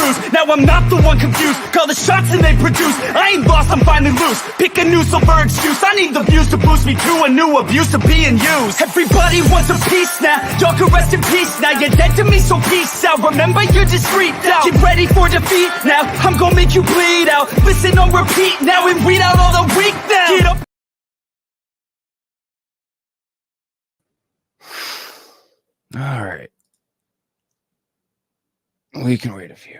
bruise. Now I'm not the one confused. Call the shots and they produce. I ain't lost, I'm finally loose. Pick a new silver excuse. I need the views to boost me to a new abuse of being used. Everybody wants a piece now. Y'all can rest in peace now. You're dead to me, so peace out. Remember, you're just freaked out. Get ready for defeat now. I'm gonna make you bleed out. Listen on repeat now and weed out all the weak now. Get up. All right. We can wait a few.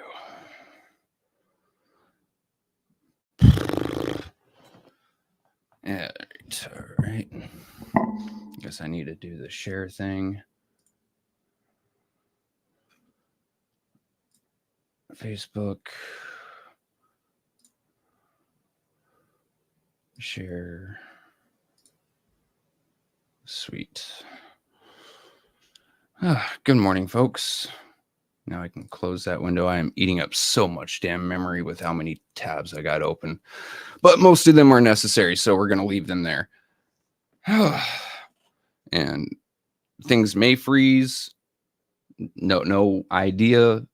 Yeah, all right. Guess I need to do the share thing. Facebook. Share. Sweet. Good morning, folks. Now I can close that window. I am eating up so much damn memory with how many tabs I got open. But most of them are necessary, so we're going to leave them there. And things may freeze. No idea.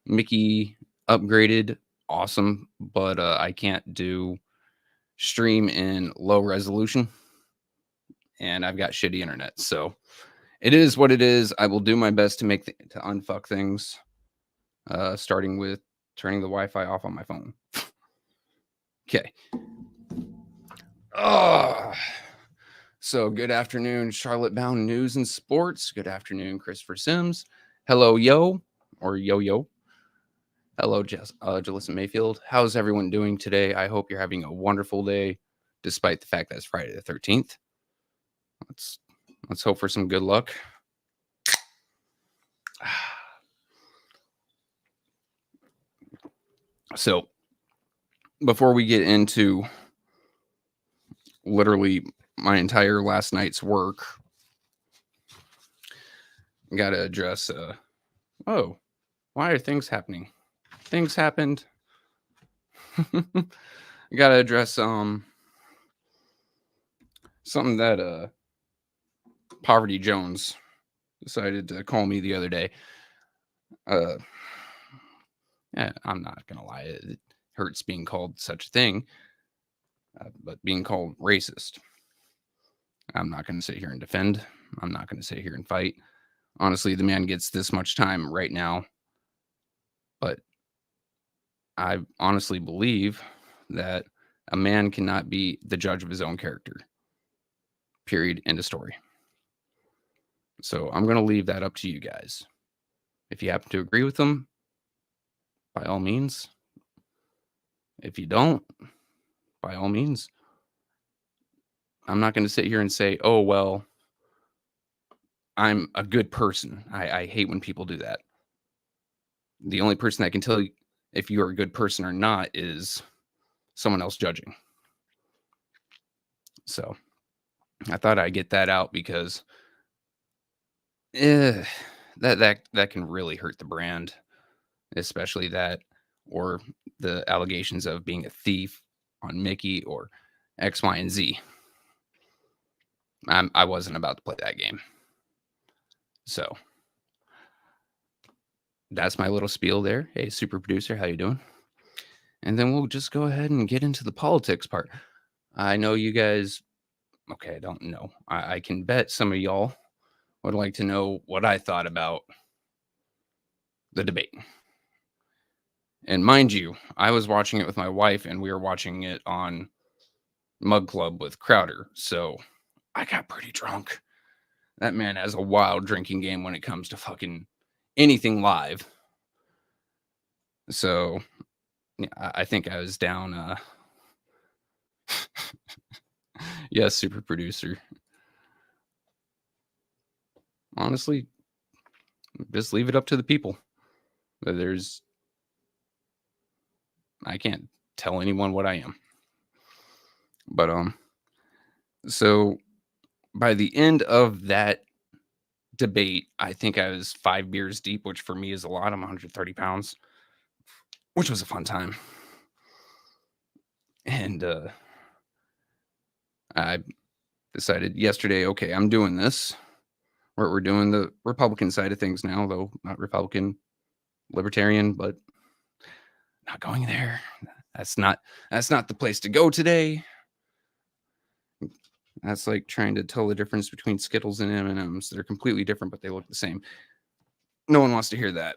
Mickey upgraded. Awesome. But I can't do stream in low resolution. And I've got shitty internet, so it is what it is. I will do my best to to unfuck things, starting with turning the Wi-Fi off on my phone. Okay. So good afternoon, Charlotte-bound news and sports. Good afternoon, Christopher Sims. Hello, yo, or yo-yo. Hello, Jalissa Mayfield. How's everyone doing today? I hope you're having a wonderful day, despite the fact that it's Friday the 13th. Let's hope for some good luck. So, before we get into literally my entire last night's work, I gotta address, why are things happening? Things happened. I gotta address, something that, Poverty Jones decided to call me the other day. Yeah, I'm not gonna lie, it hurts being called such a thing, but being called racist, I'm not gonna sit here and defend. I'm not gonna sit here and fight. Honestly, the man gets this much time right now, but I honestly believe that a man cannot be the judge of his own character. Period. End of story. So I'm going to leave that up to you guys. If you happen to agree with them, by all means. If you don't, by all means. I'm not going to sit here and say, oh, well, I'm a good person. I hate when people do that. The only person that can tell you if you're a good person or not is someone else judging. So I thought I'd get that out because that can really hurt the brand, especially that, or the allegations of being a thief on Mickey or X, Y, and Z. I wasn't about to play that game. So that's my little spiel there. Hey, super producer, how you doing? And then we'll just go ahead and get into the politics part. I know you guys, okay, I don't know. I can bet some of y'all would like to know what I thought about the debate. And mind you, I was watching it with my wife and we were watching it on Mug Club with Crowder. So I got pretty drunk. That man has a wild drinking game when it comes to fucking anything live. So yeah, I think I was down. Yes, super producer. Honestly, just leave it up to the people. I can't tell anyone what I am. But so by the end of that debate, I think I was 5 beers deep, which for me is a lot. I'm 130 pounds, which was a fun time. And I decided yesterday, okay, I'm doing this. We're doing the Republican side of things now, though not Republican libertarian, but not going there. That's not the place to go today. That's like trying to tell the difference between Skittles and M&Ms. They're completely different, but they look the same. No one wants to hear that.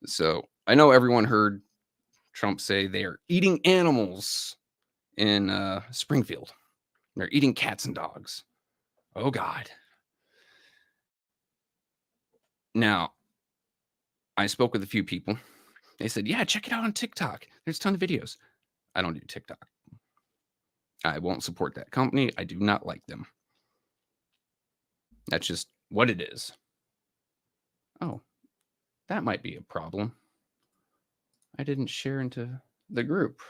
So I know everyone heard Trump say they are eating animals in Springfield. They're eating cats and dogs. Oh, God. Now, I spoke with a few people. They said, yeah, check it out on TikTok. There's a ton of videos. I don't do TikTok. I won't support that company. I do not like them. That's just what it is. Oh, that might be a problem. I didn't share into the group.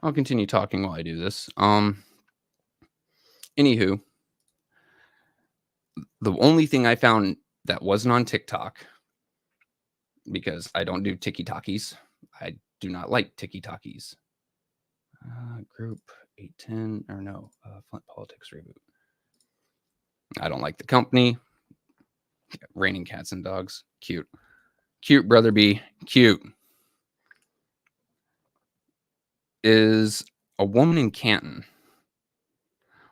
I'll continue talking while I do this. Anywho, the only thing I found that wasn't on TikTok, because I don't do TikTokies. I do not like TikTokies. Group 810, or no, Flint Politics Reboot. I don't like the company. Raining cats and dogs. Cute. Cute, brother B. Cute. Is a woman in Canton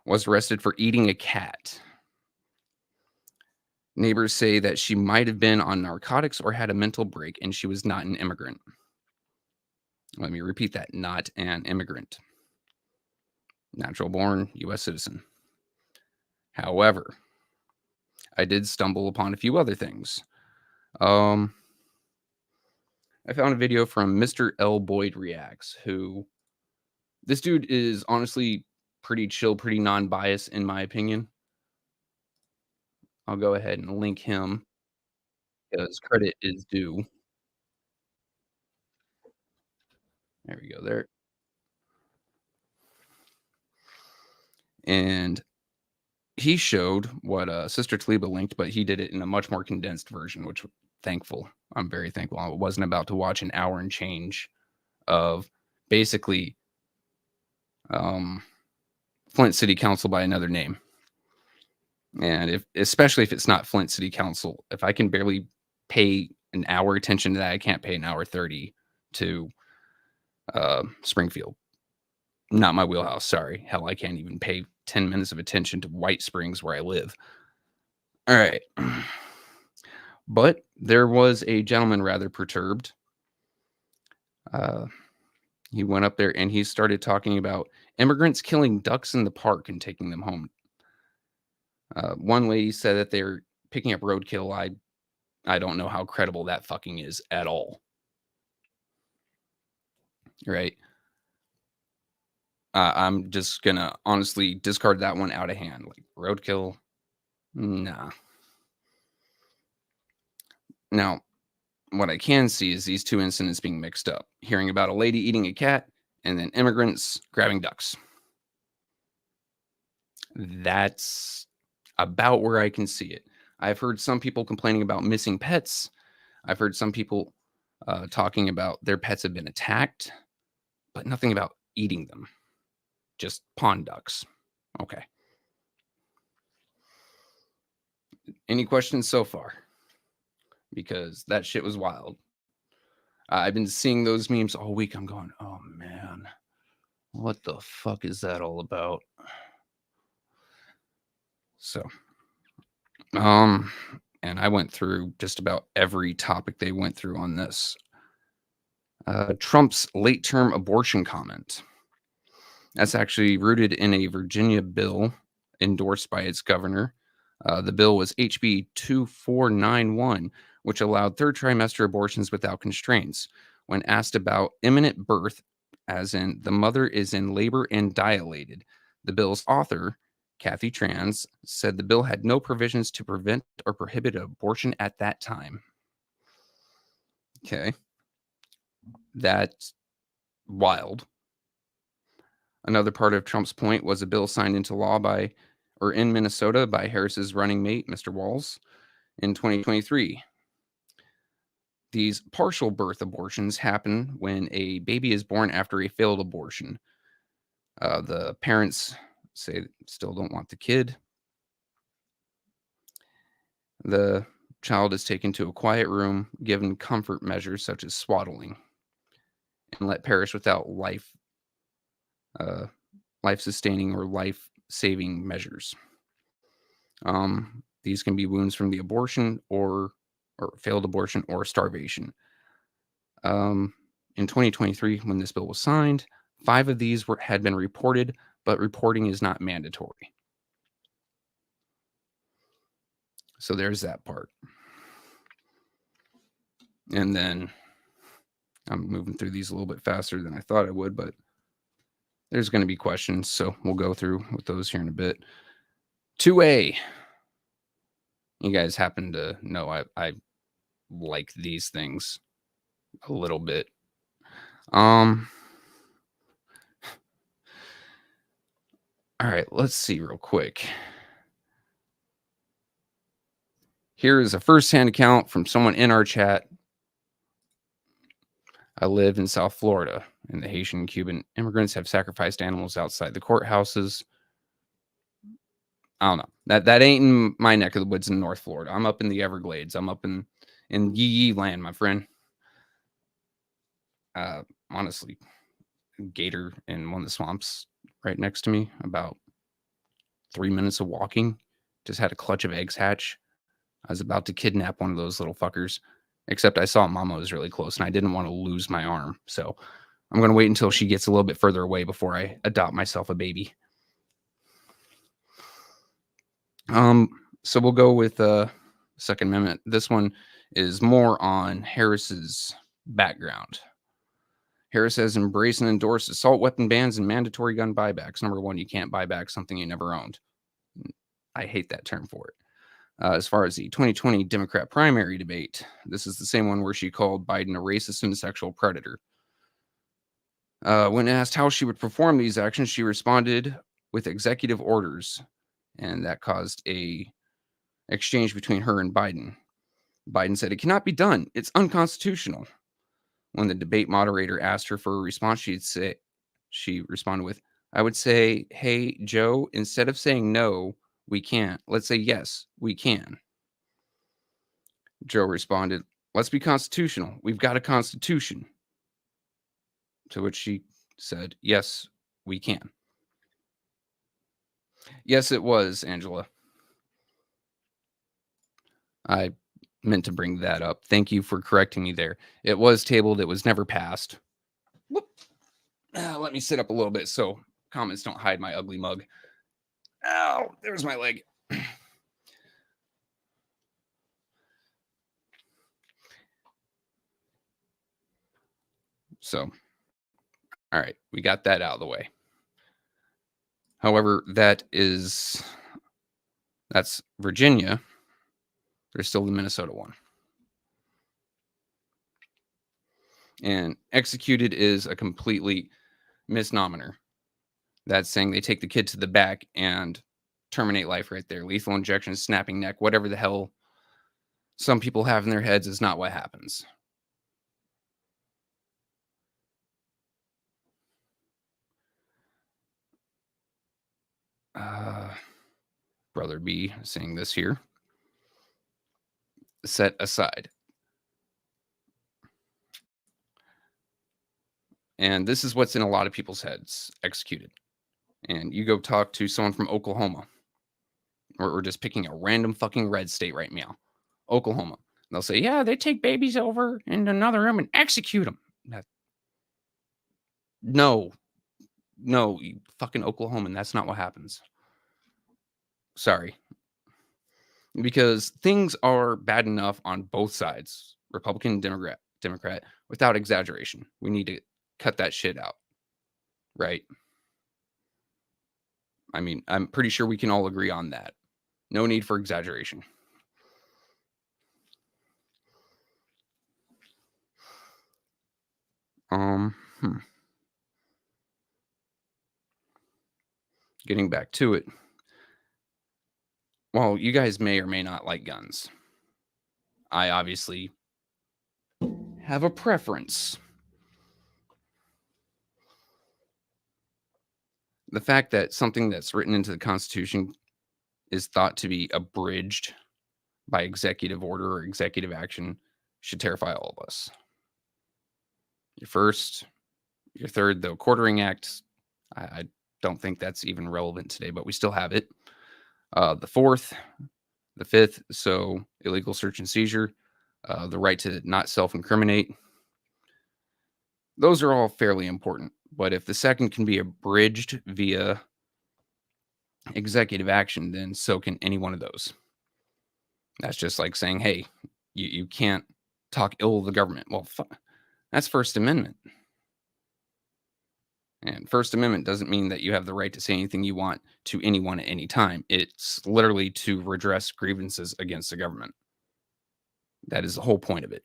was arrested for eating a cat. Neighbors say that she might have been on narcotics or had a mental break, and she was not an immigrant. Let me repeat that. Not an immigrant. Natural born U.S. citizen. However, I did stumble upon a few other things. I found a video from Mr. L. Boyd Reacts, who this dude is honestly pretty chill, pretty non-biased in my opinion. I'll go ahead and link him because credit is due. There we go there. And he showed what Sister Taliba linked, but he did it in a much more condensed version, which thankful. I'm very thankful. I wasn't about to watch an hour and change of basically Flint City Council by another name. And especially if it's not Flint City Council, if I can barely pay an hour attention to that, I can't pay an hour 30 to Springfield. Not my wheelhouse. Sorry. Hell, I can't even pay 10 minutes of attention to White Springs where I live. All right. But there was a gentleman rather perturbed. He went up there and he started talking about immigrants killing ducks in the park and taking them home. One lady said that they're picking up roadkill. I don't know how credible that fucking is at all. Right? I'm just gonna honestly discard that one out of hand. Like roadkill, nah. Now, what I can see is these two incidents being mixed up. Hearing about a lady eating a cat and then immigrants grabbing ducks. That's about where I can see it. I've heard some people complaining about missing pets. I've heard some people talking about their pets have been attacked, but nothing about eating them. Just pond ducks. Okay. Any questions so far? Because that shit was wild. I've been seeing those memes all week. I'm going, oh man, what the fuck is that all about? So, and I went through just about every topic they went through on this. Trump's late-term abortion comment. That's actually rooted in a Virginia bill endorsed by its governor. The bill was HB 2491, which allowed third trimester abortions without constraints. When asked about imminent birth, as in the mother is in labor and dilated, the bill's author, Kathy Trans, said the bill had no provisions to prevent or prohibit abortion at that time. Okay. That's wild. Another part of Trump's point was a bill signed into law in Minnesota by Harris's running mate, Mr. Walz, in 2023. These partial birth abortions happen when a baby is born after a failed abortion. The parents say still don't want the kid. The child is taken to a quiet room, given comfort measures such as swaddling, and let perish without life-sustaining or life-saving measures. These can be wounds from the abortion or failed abortion or starvation. In 2023, when this bill was signed, 5 of these had been reported, but reporting is not mandatory. So there's that part. And then I'm moving through these a little bit faster than I thought I would, but there's going to be questions, so we'll go through with those here in a bit. 2A. You guys happen to know I like these things a little bit. All right, let's see real quick. Here is a first-hand account from someone in our chat. I live in South Florida, and the Haitian and Cuban immigrants have sacrificed animals outside the courthouses. I don't know. That ain't in my neck of the woods in North Florida. I'm up in the Everglades. I'm up in Yee land, my friend. Honestly, gator in one of the swamps right next to me, about 3 minutes of walking, just had a clutch of eggs hatch. I was about to kidnap one of those little fuckers, except I saw Mama was really close and I didn't want to lose my arm. So I'm going to wait until she gets a little bit further away before I adopt myself a baby. So we'll go with Second Amendment. This one is more on Harris's background. Harris has embraced and endorsed assault weapon bans and mandatory gun buybacks. Number one, you can't buy back something you never owned. I hate that term for it. As far as the 2020 Democrat primary debate, this is the same one where she called Biden a racist and sexual predator. When asked how she would perform these actions, she responded with executive orders, and that caused a exchange between her and Biden. Biden said, "It cannot be done. It's unconstitutional." When the debate moderator asked her for a response, she responded with, "I would say, hey, Joe, instead of saying no, we can't, let's say yes, we can." Joe responded, "Let's be constitutional. We've got a constitution." To which she said, "Yes, we can." Yes, it was, Angela. I meant to bring that up. Thank you for correcting me there. It was tabled. It was never passed. Whoop. Let me sit up a little bit so comments don't hide my ugly mug. Ow, there's my leg. So, all right, we got that out of the way. However, that's Virginia. There's still the Minnesota one. And executed is a completely misnomer. That's saying they take the kid to the back and terminate life right there. Lethal injection, snapping neck, whatever the hell some people have in their heads is not what happens. Brother B saying this here. Set aside. And this is what's in a lot of people's heads, executed. And you go talk to someone from Oklahoma. We're just picking a random fucking red state right now. Oklahoma. And they'll say, yeah, they take babies over in another room and execute them. No, you fucking Oklahoman. That's not what happens. Sorry. Because things are bad enough on both sides, Republican and Democrat, without exaggeration. We need to cut that shit out. Right? I mean, I'm pretty sure we can all agree on that. No need for exaggeration. Getting back to it. Well, you guys may or may not like guns. I obviously have a preference. The fact that something that's written into the Constitution is thought to be abridged by executive order or executive action should terrify all of us. Your first, your third, the Quartering Act, I don't think that's even relevant today, but we still have it. The fourth, the fifth, so illegal search and seizure, the right to not self-incriminate. Those are all fairly important. But if the second can be abridged via executive action, then so can any one of those. That's just like saying, hey, you can't talk ill of the government. Well, that's First Amendment. And First Amendment doesn't mean that you have the right to say anything you want to anyone at any time. It's literally to redress grievances against the government. That is the whole point of it.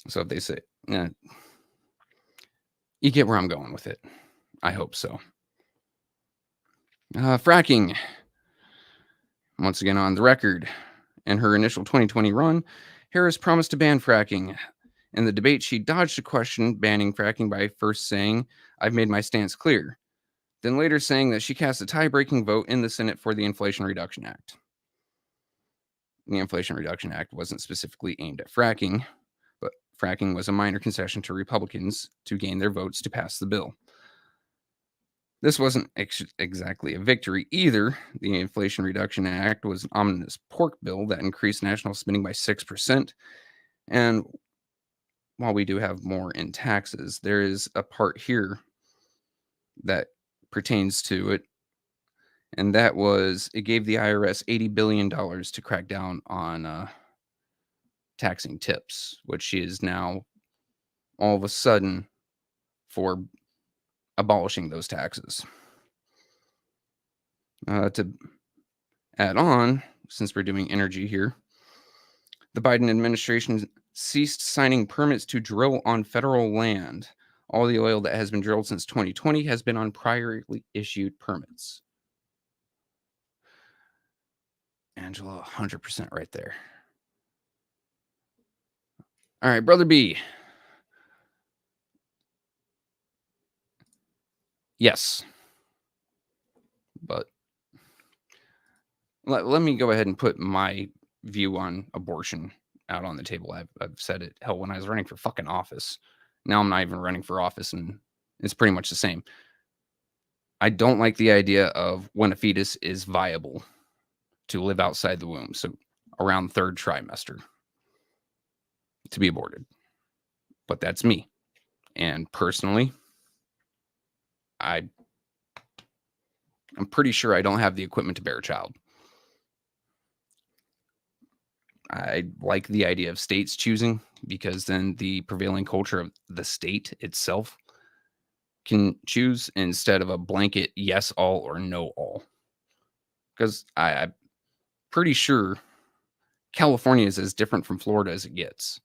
So if they say, you get where I'm going with it. I hope so. Fracking. Once again on the record. In her initial 2020 run, Harris promised to ban fracking. In the debate, she dodged a question banning fracking by first saying, I've made my stance clear. Then later saying that she cast a tie-breaking vote in the Senate for the Inflation Reduction Act. The Inflation Reduction Act wasn't specifically aimed at fracking, but fracking was a minor concession to Republicans to gain their votes to pass the bill. This wasn't exactly a victory either. The Inflation Reduction Act was an ominous pork bill that increased national spending by 6%. And while we do have more in taxes, there is a part here that pertains to it. And that was, it gave the IRS $80 billion to crack down on taxing tips, which she is now all of a sudden for abolishing those taxes. To add on, since we're doing energy here, the Biden administration ceased signing permits to drill on federal land. All the oil that has been drilled since 2020 has been on priorly issued permits. Angela, 100% right there. All right, Brother B. Yes. But let me go ahead and put my view on abortion out on the table. I've said it. Hell, when I was running for fucking office. Now I'm not even running for office, and it's pretty much the same. I don't like the idea of when a fetus is viable to live outside the womb, so around third trimester, to be aborted. But that's me. And personally, I'm pretty sure I don't have the equipment to bear a child. I like the idea of states choosing, because then the prevailing culture of the state itself can choose instead of a blanket yes all or no all. Because I'm pretty sure California is as different from Florida as it gets.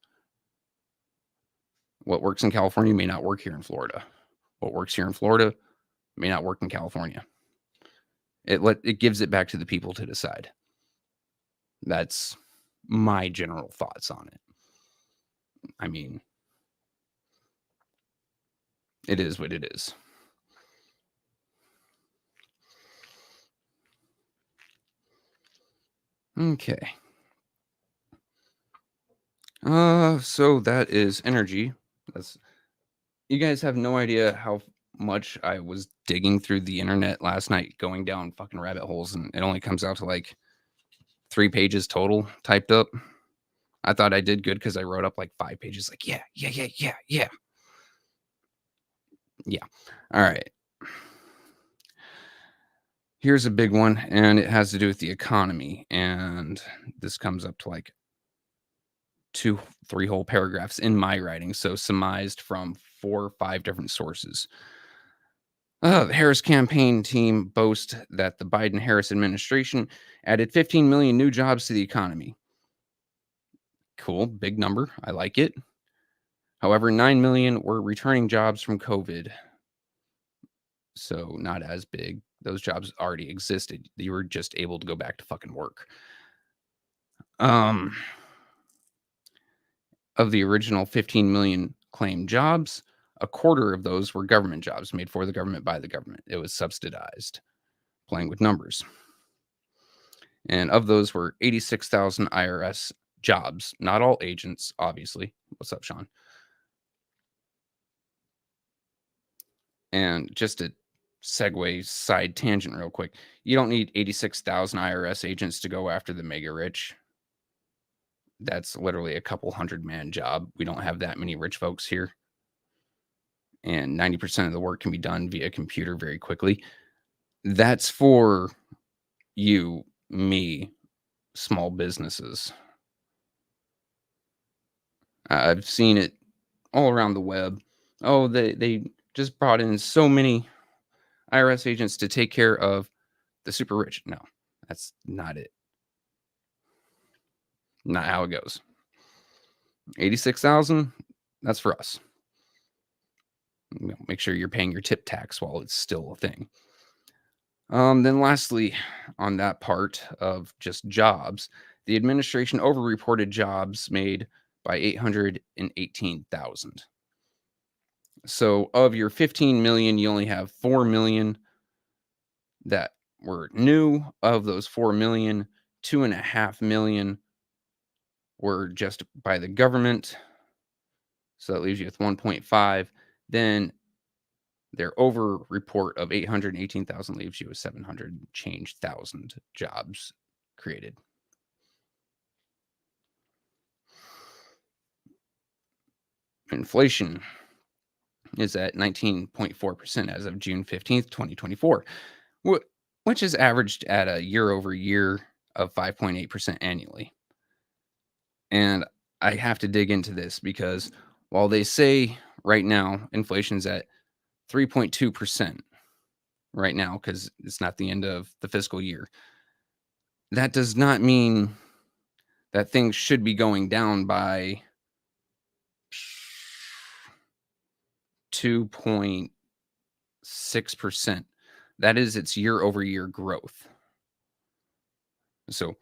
What works in California may not work here in Florida. What works here in Florida may not work in California. It gives it back to the people to decide. That's my general thoughts on it. I mean, it is what it is. Okay. So that is energy. You guys have no idea how much I was digging through the internet last night, going down fucking rabbit holes, and it only comes out to like 3 pages total typed up. I thought I did good because I wrote up like 5 pages. Like, yeah. All right. Here's a big one, and it has to do with the economy. And this comes up to like 2-3 whole paragraphs in my writing. So surmised from 4 or 5 different sources. The Harris campaign team boasts that the Biden-Harris administration added 15 million new jobs to the economy. Cool, big number. I like it. However, 9 million were returning jobs from COVID. So not as big. Those jobs already existed. You were just able to go back to fucking work. Of the original 15 million claimed jobs, a quarter of those were government jobs made for the government by the government. It was subsidized, playing with numbers. And of those were 86,000 IRS jobs, not all agents, obviously. What's up, Sean? And just a segue side tangent real quick. You don't need 86,000 IRS agents to go after the mega rich. That's literally a couple hundred man job. We don't have that many rich folks here. And 90% of the work can be done via computer very quickly. That's for you, me, small businesses. I've seen it all around the web. Oh, they just brought in so many IRS agents to take care of the super rich. No, that's not it. Not how it goes. 86,000, that's for us. Make sure you're paying your tip tax while it's still a thing. Then lastly, on that part of just jobs, the administration overreported jobs made by 818,000. So of your 15 million, you only have 4 million that were new. Of those 4 million, 2.5 million were just by the government. So that leaves you with 1.5. Then their over report of 818,000 leaves you with 700 change thousand jobs created. Inflation is at 19.4% as of June 15th, 2024, which is averaged at a year over year of 5.8% annually. And I have to dig into this because while they say right now inflation's at 3.2% right now because it's not the end of the fiscal year, that does not mean that things should be going down by 2.6%. That is its year over year growth. So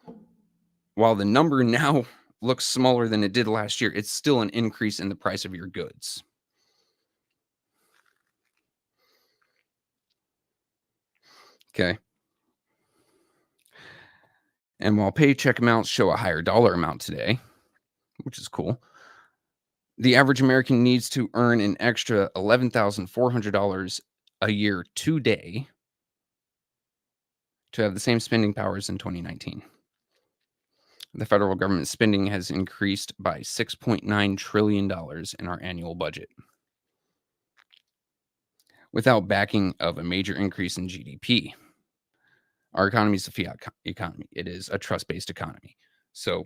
while the number now looks smaller than it did last year, it's still an increase in the price of your goods. Okay. And while paycheck amounts show a higher dollar amount today, which is cool, the average American needs to earn an extra $11,400 a year today to have the same spending powers in 2019. The federal government spending has increased by $6.9 trillion in our annual budget, without backing of a major increase in GDP. Our economy is a fiat economy. It is a trust-based economy. So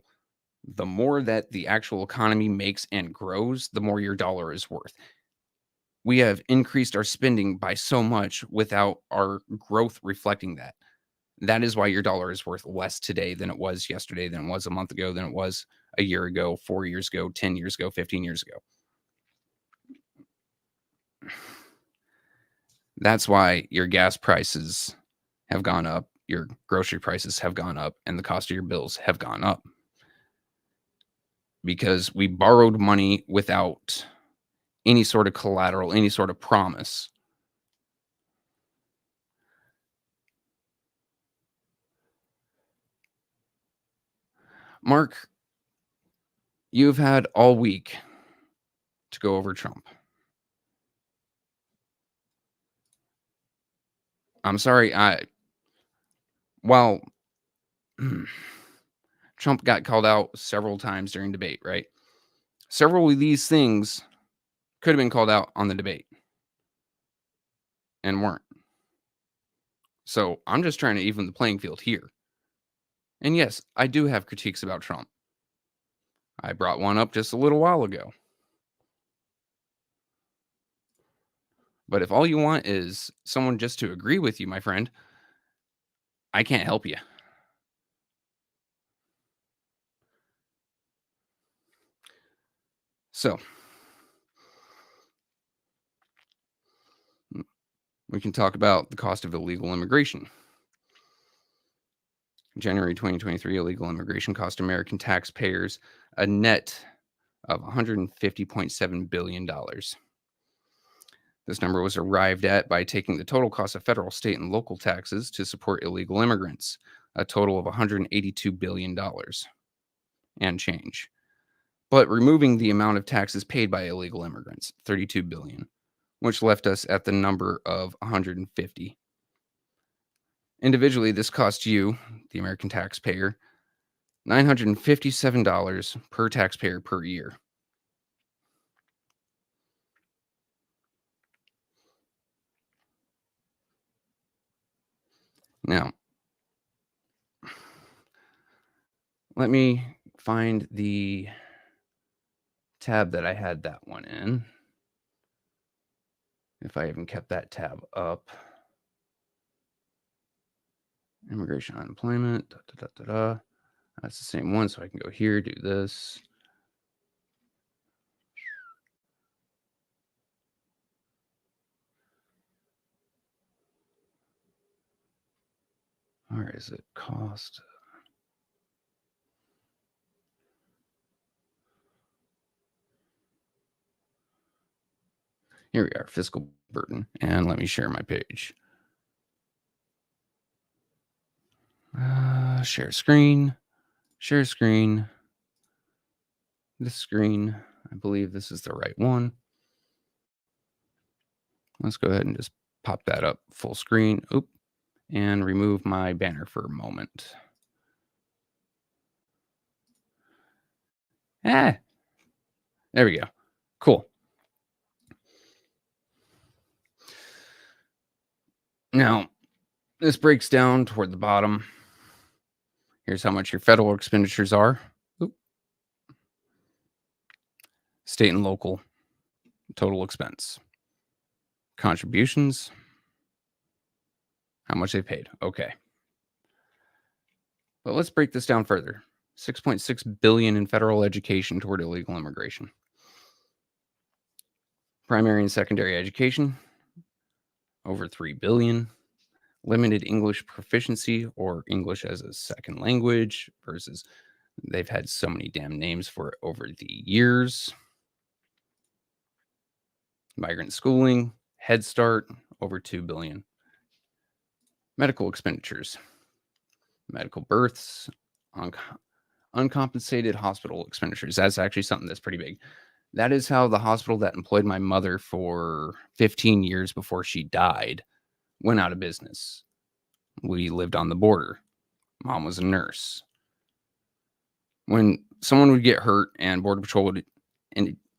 the more that the actual economy makes and grows, the more your dollar is worth. We have increased our spending by so much without our growth reflecting that. That is why your dollar is worth less today than it was yesterday, than it was a month ago, than it was a year ago, 4 years ago, 10 years ago, 15 years ago. That's why your gas prices have gone up, your grocery prices have gone up, and the cost of your bills have gone up. Because we borrowed money without any sort of collateral, any sort of promise. Mark, you've had all week to go over Trump. I'm sorry, while Trump got called out several times during debate, right? Several of these things could have been called out on the debate and weren't. So I'm just trying to even the playing field here. And yes, I do have critiques about Trump. I brought one up just a little while ago. But if all you want is someone just to agree with you, my friend, I can't help you. So we can talk about the cost of illegal immigration. In January 2023, illegal immigration cost American taxpayers a net of $150.7 billion. This number was arrived at by taking the total cost of federal, state, and local taxes to support illegal immigrants, a total of $182 billion and change. But removing the amount of taxes paid by illegal immigrants, 32 billion, which left us at the number of 150. Individually, this cost you, the American taxpayer, $957 per taxpayer per year. Now, let me find the tab that I had that one in. If I even kept that tab up. Immigration, unemployment, That's the same one, so I can go here, do this. Where is it? Cost. Here we are, fiscal burden. And let me share my page. Share screen. Share screen. This screen. I believe this is the right one. Let's go ahead and just pop that up full screen. Oop. And remove my banner for a moment. There we go. Cool. Now, this breaks down toward the bottom. Here's how much your federal expenditures are. Oop. State and local total expense. Contributions. How much they paid. Okay. But let's break this down further. $6.6 billion in federal education toward illegal immigration. Primary and secondary education, over $3 billion. Limited English proficiency or English as a second language versus they've had so many damn names for it over the years. Migrant schooling, Head Start, over $2 billion. Medical expenditures, medical births, uncompensated hospital expenditures. That's actually something that's pretty big. That is how the hospital that employed my mother for 15 years before she died went out of business. We lived on the border. Mom was a nurse. When someone would get hurt and Border Patrol would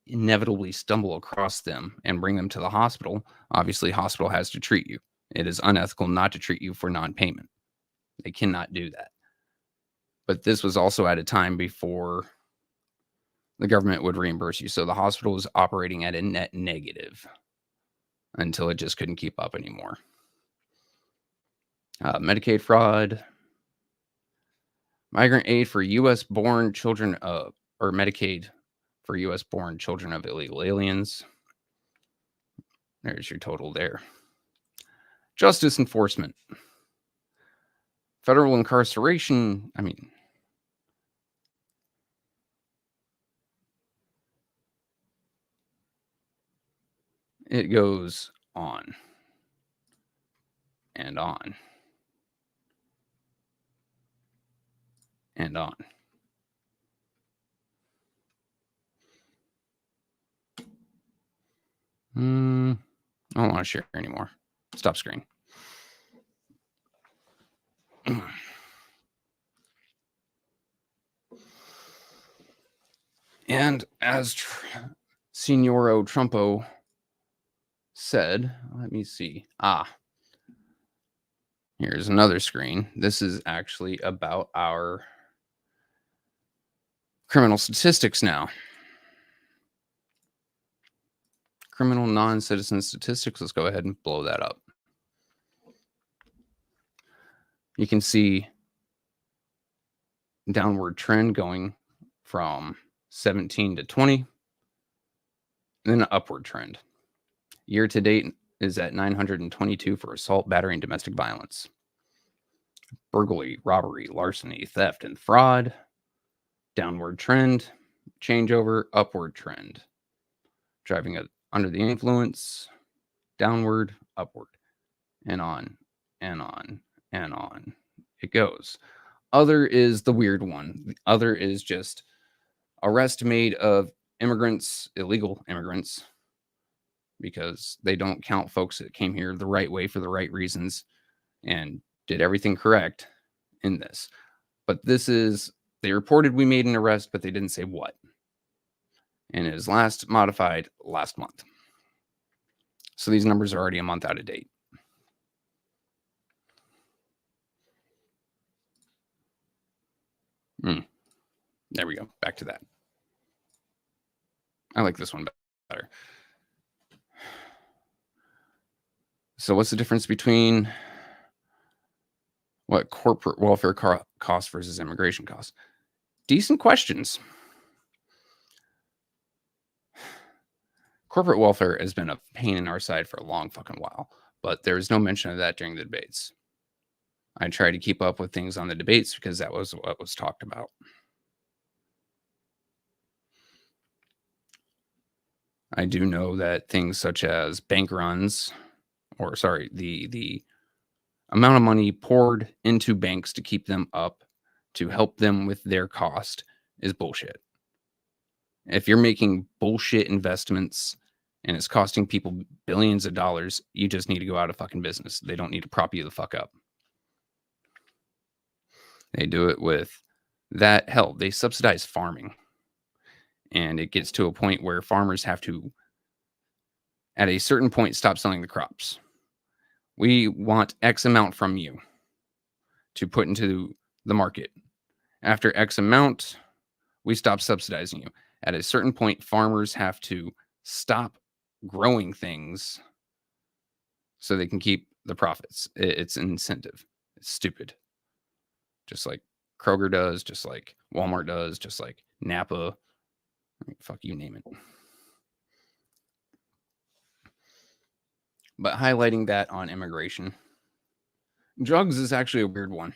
inevitably stumble across them and bring them to the hospital, obviously hospital has to treat you. It is unethical not to treat you for non-payment. They cannot do that. But this was also at a time before the government would reimburse you. So the hospital was operating at a net negative until it just couldn't keep up anymore. Medicaid fraud, migrant aid for U.S.-born children or Medicaid for U.S.-born children of illegal aliens. There's your total there. Justice enforcement. Federal incarceration, it goes on and on and on. I don't want to share anymore. Stop screen. And as Signoro Trumpo said, let me see. Here's another screen. This is actually about our criminal statistics now. Criminal non-citizen statistics. Let's go ahead and blow that up. You can see downward trend going from 17 to 20, and then an upward trend. Year to date is at 922 for assault, battery, and domestic violence. Burglary, robbery, larceny, theft, and fraud. Downward trend, changeover, upward trend. Driving under the influence, downward, upward, and on, and on, and on. it goes. Other is the weird one. The other is just arrest made of immigrants, illegal immigrants, because they don't count folks that came here the right way for the right reasons and did everything correct in this. But this is, they reported we made an arrest, but they didn't say what. And it is last modified last month. So these numbers are already a month out of date. There we go. Back to that. I like this one better. So what's the difference between what corporate welfare costs versus immigration costs? Decent questions. Corporate welfare has been a pain in our side for a long fucking while, but there's no mention of that during the debates. I tried to keep up with things on the debates because that was what was talked about. I do know that things such as bank runs, or sorry, the amount of money poured into banks to keep them up, to help them with their cost, is bullshit. If you're making bullshit investments and it's costing people billions of dollars, you just need to go out of fucking business. They don't need to prop you the fuck up. They do it with that. Hell, they subsidize farming. And it gets to a point where farmers have to, at a certain point, stop selling the crops. We want X amount from you to put into the market. After X amount, we stop subsidizing you. At a certain point, farmers have to stop growing things so they can keep the profits. It's an incentive. It's stupid. Just like Kroger does, just like Walmart does, just like Napa. Fuck you, name it. But highlighting that on immigration. Drugs is actually a weird one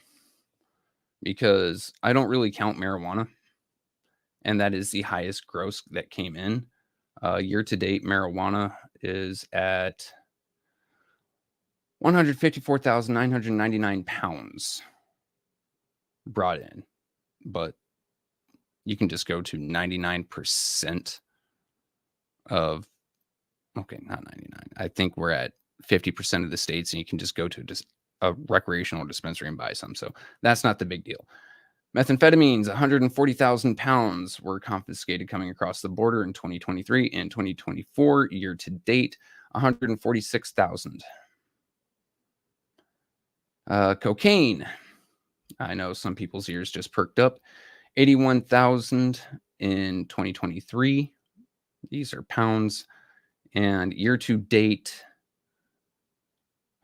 because I don't really count marijuana. And that is the highest gross that came in. Year to date, marijuana is at 154,999 pounds brought in. But you can just go to 99% of, okay, not 99. I think we're at 50% of the states, and you can just go to just a recreational dispensary and buy some. So that's not the big deal. Methamphetamines, 140,000 pounds were confiscated coming across the border in 2023 and 2024. Year to date, 146,000. Cocaine. I know some people's ears just perked up. 81,000 in 2023. These are pounds. And year to date,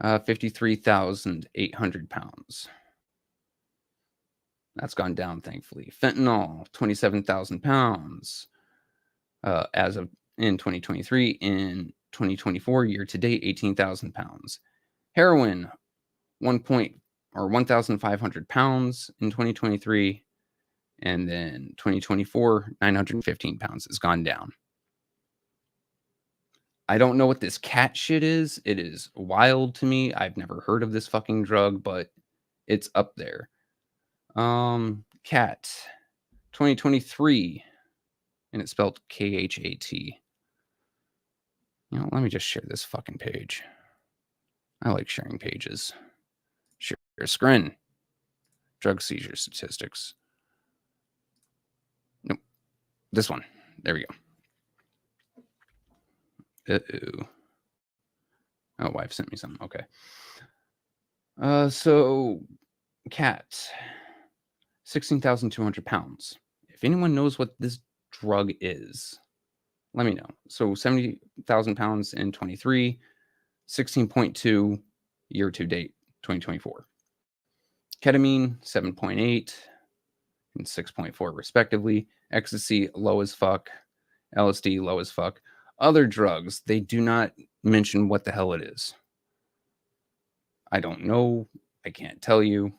53,800 pounds. That's gone down, thankfully. Fentanyl, 27,000 pounds as of in 2023. In 2024, year to date, 18,000 pounds. Heroin, 1,500 pounds in 2023. And then 2024, 915 pounds has gone down. I don't know what this cat shit is. It is wild to me. I've never heard of this fucking drug, but it's up there. Cat 2023, and it's spelled KHAT. You know, let me just share this fucking page. I like sharing pages. Share screen. Drug seizure statistics. Nope. This one. There we go. Uh-oh. Oh, wife sent me something. Okay. So cat, 16,200 pounds. If anyone knows what this drug is, let me know. So 70,000 pounds in 23, 16.2 year to date, 2024. Ketamine, 7.8 and 6.4 respectively. Ecstasy, low as fuck. LSD, low as fuck. Other drugs, they do not mention what the hell it is. I don't know. I can't tell you.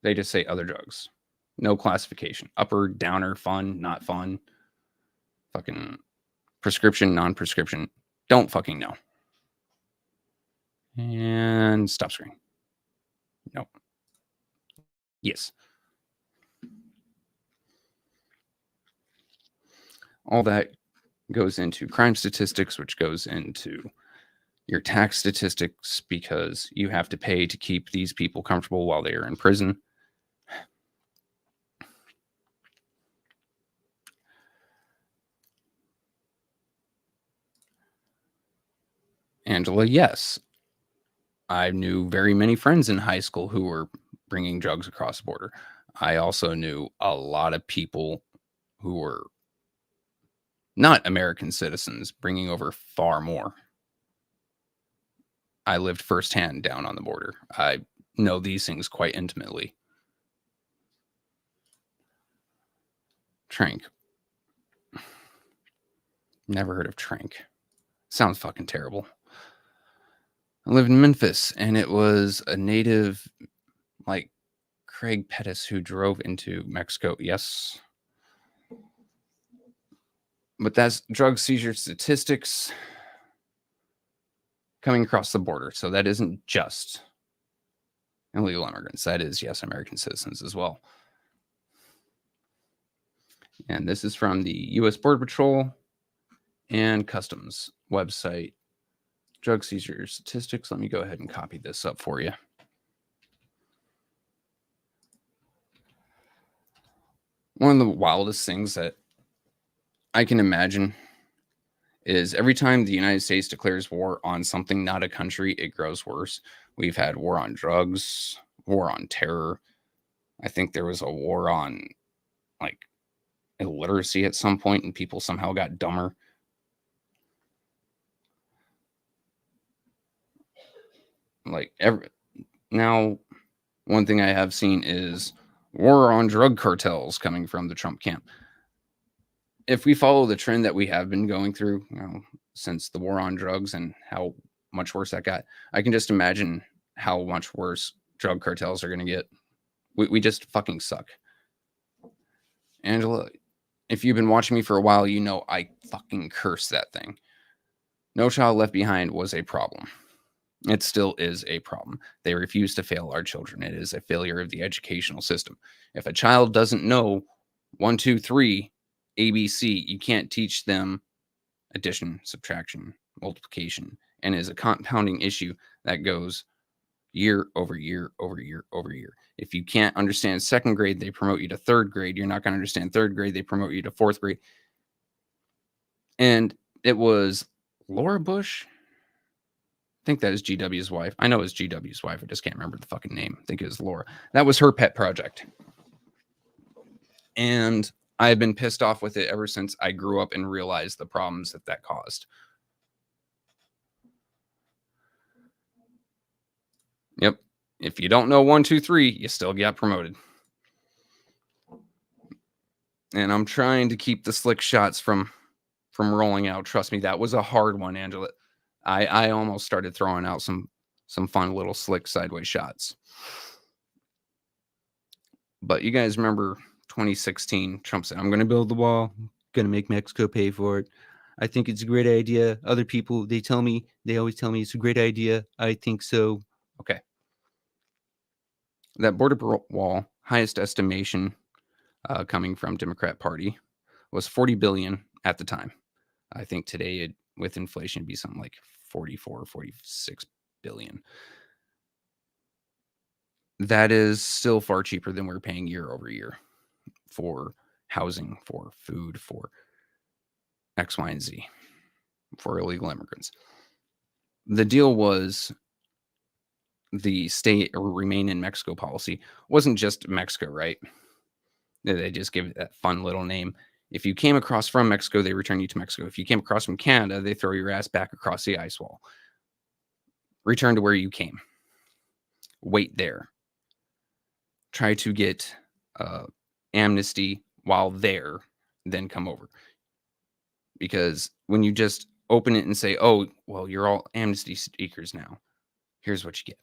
They just say other drugs. No classification. Upper, downer, fun, not fun. Fucking prescription, non-prescription. Don't fucking know. And stop screen. Nope. Yes. All that goes into crime statistics, which goes into your tax statistics, because you have to pay to keep these people comfortable while they are in prison. Angela, yes. I knew very many friends in high school who were bringing drugs across the border. I also knew a lot of people who were not American citizens bringing over far more. I lived firsthand down on the border. I know these things quite intimately. Trank. Never heard of Trank. Sounds fucking terrible. I lived in Memphis, and it was a native, like Craig Pettis, who drove into Mexico. Yes. But that's drug seizure statistics coming across the border. So that isn't just illegal immigrants. That is, yes, American citizens as well. And this is from the U.S. Border Patrol and Customs website. Drug seizure statistics. Let me go ahead and copy this up for you. One of the wildest things that I can imagine is every time the United States declares war on something, not a country, it grows worse. We've had war on drugs, war on terror. I think there was a war on like illiteracy at some point, and people somehow got dumber. Now, one thing I have seen is war on drug cartels coming from the Trump camp. If we follow the trend that we have been going through, since the war on drugs and how much worse that got, I can just imagine how much worse drug cartels are going to get. We just fucking suck. Angela, if you've been watching me for a while, you know I fucking curse that thing. No Child Left Behind was a problem. It still is a problem. They refuse to fail our children. It is a failure of the educational system. If a child doesn't know 1, 2, 3, ABC, you can't teach them addition, subtraction, multiplication, and is a compounding issue that goes year over year over year over year. If you can't understand second grade, they promote you to third grade. You're not going to understand third grade, they promote you to fourth grade. And it was Laura Bush. I think that is GW's wife. I know it's GW's wife. I just can't remember the fucking name. I think it was Laura. That was her pet project. And I've been pissed off with it ever since I grew up and realized the problems that caused. Yep. If you don't know 1, 2, 3, you still get promoted. And I'm trying to keep the slick shots from rolling out. Trust me, that was a hard one, Angela. I almost started throwing out some fun little slick sideways shots. But you guys remember 2016, Trump said, I'm going to build the wall, going to make Mexico pay for it. I think it's a great idea. Other people, they always tell me it's a great idea. I think so. Okay. That border wall, highest estimation coming from Democrat Party, was $40 billion at the time. I think today, with inflation, it'd be something like 44 or 46 billion. That is still far cheaper than we're paying year over year for housing, for food, for X, Y, and Z, for illegal immigrants. The deal was the stay or remain in Mexico policy wasn't just Mexico, right? They just give it that fun little name. If you came across from Mexico, they return you to Mexico. If you came across from Canada, they throw your ass back across the ice wall. Return to where you came. Wait there. Try to get amnesty while there, then come over. Because when you just open it and say, oh, well, you're all amnesty seekers now, here's what you get.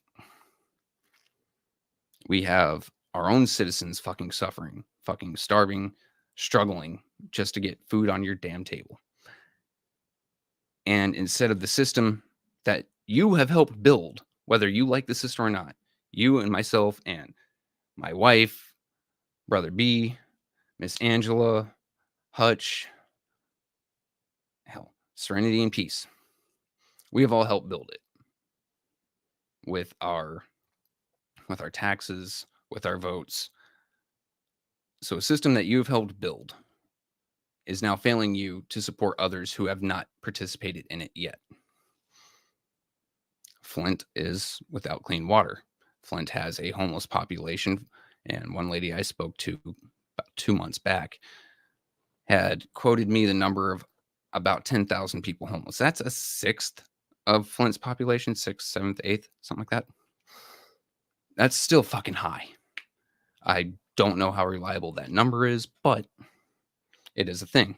We have our own citizens fucking suffering, fucking starving, struggling just to get food on your damn table. And instead of the system that you have helped build, whether you like the system or not, you and myself and my wife, Brother B, Miss Angela, Hutch, hell, Serenity and Peace. We have all helped build it with our taxes, with our votes. So a system that you've helped build is now failing you to support others who have not participated in it yet. Flint is without clean water. Flint has a homeless population, and one lady I spoke to about 2 months back had quoted me the number of about 10,000 people homeless. That's a sixth of Flint's population, sixth, seventh, eighth, something like that. That's still fucking high. I don't know how reliable that number is, but it is a thing.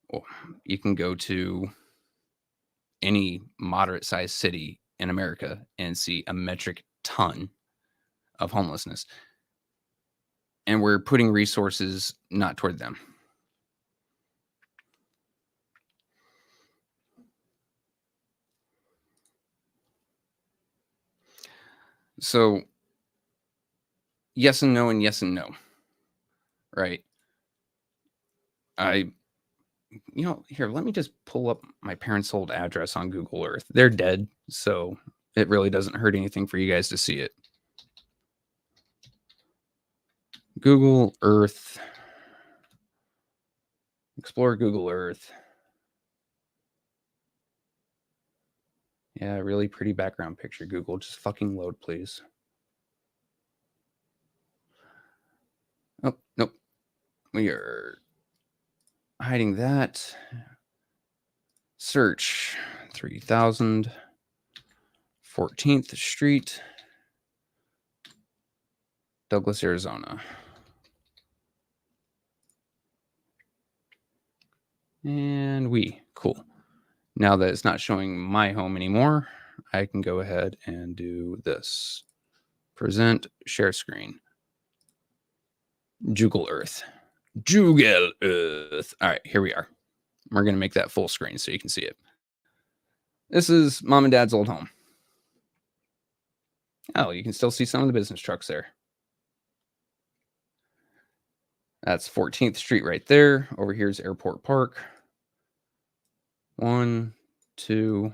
Well, you can go to any moderate-sized city in America and see a metric ton of homelessness. And we're putting resources not toward them. So, yes and no and yes and no. Right? Here, let me just pull up my parents' old address on Google Earth. They're dead, so it really doesn't hurt anything for you guys to see it. Google Earth. Explore Google Earth. Yeah, really pretty background picture, Google. Just fucking load, please. Oh, nope. We are hiding that. Search 3000 14th Street, Douglas, Arizona. And cool. Now that it's not showing my home anymore, I can go ahead and do this. Present, share screen. Google Earth. Google Earth. All right, here we are. We're going to make that full screen so you can see it. This is Mom and Dad's old home. Oh, you can still see some of the business trucks there. That's 14th Street right there. Over here is Airport Park. 1, 2,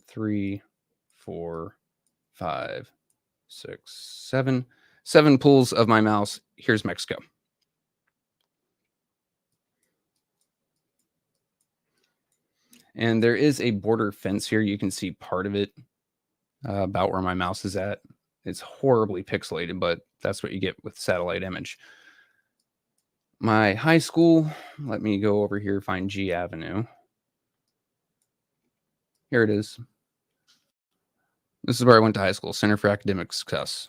3, 4, 5, 6, 7. 7 pulls of my mouse. Here's Mexico. And there is a border fence here. You can see part of it about where my mouse is at. It's horribly pixelated, but that's what you get with satellite image. My high school, let me go over here, find G Avenue. Here it is. This is where I went to high school, Center for Academic Success.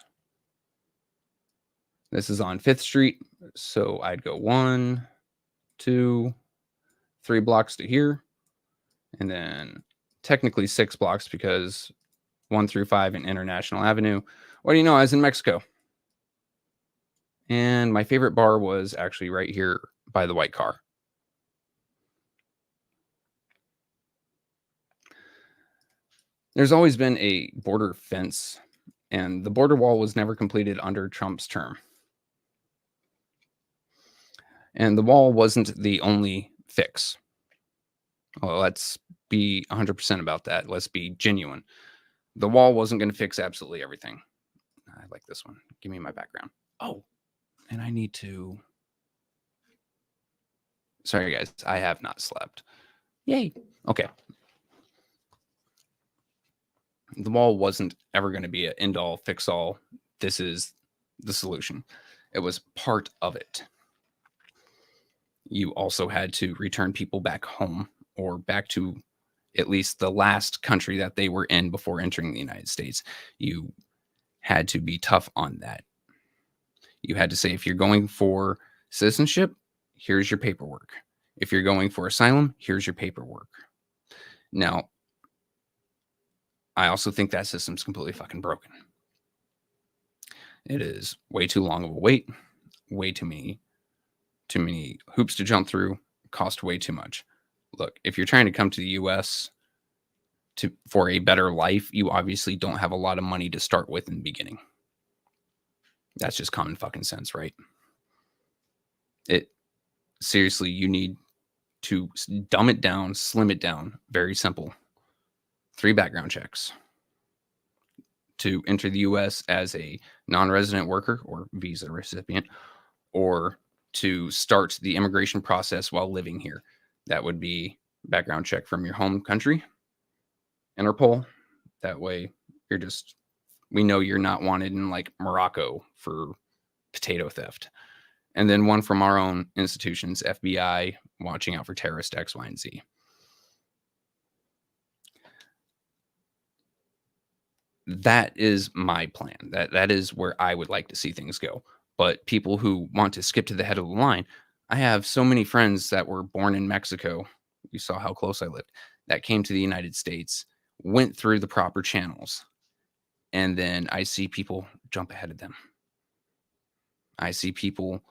This is on 5th Street, so I'd go 1, 2, 3 blocks to here, and then technically 6 blocks because 1 through 5 in International Avenue. What do you know? I was in Mexico. And my favorite bar was actually right here by the white car. There's always been a border fence, and the border wall was never completed under Trump's term. And the wall wasn't the only fix. Well, let's be 100% about that. Let's be genuine. The wall wasn't going to fix absolutely everything. I like this one. Give me my background. Oh, and I need to... Sorry, guys. I have not slept. Yay. Okay. The wall wasn't ever going to be an end-all, fix-all. This is the solution. It was part of it. You also had to return people back home or back to at least the last country that they were in before entering the United States. You had to be tough on that. You had to say, if you're going for citizenship, here's your paperwork. If you're going for asylum, here's your paperwork. Now, I also think that system's completely fucking broken. It is way too long of a wait, way too many hoops to jump through, cost way too much. Look, if you're trying to come to the US for a better life, you obviously don't have a lot of money to start with in the beginning. That's just common fucking sense, right? Seriously, you need to dumb it down, slim it down. Very simple. 3 background checks to enter the US as a non-resident worker or visa recipient, or to start the immigration process while living here. That would be background check from your home country, Interpol. That way we know you're not wanted in like Morocco for potato theft. And then one from our own institutions, FBI, watching out for terrorist X, Y, and Z. That is my plan. That is where I would like to see things go. But people who want to skip to the head of the line, I have so many friends that were born in Mexico. You saw how close I lived. That came to the United States, went through the proper channels, and then I see people jump ahead of them. I see people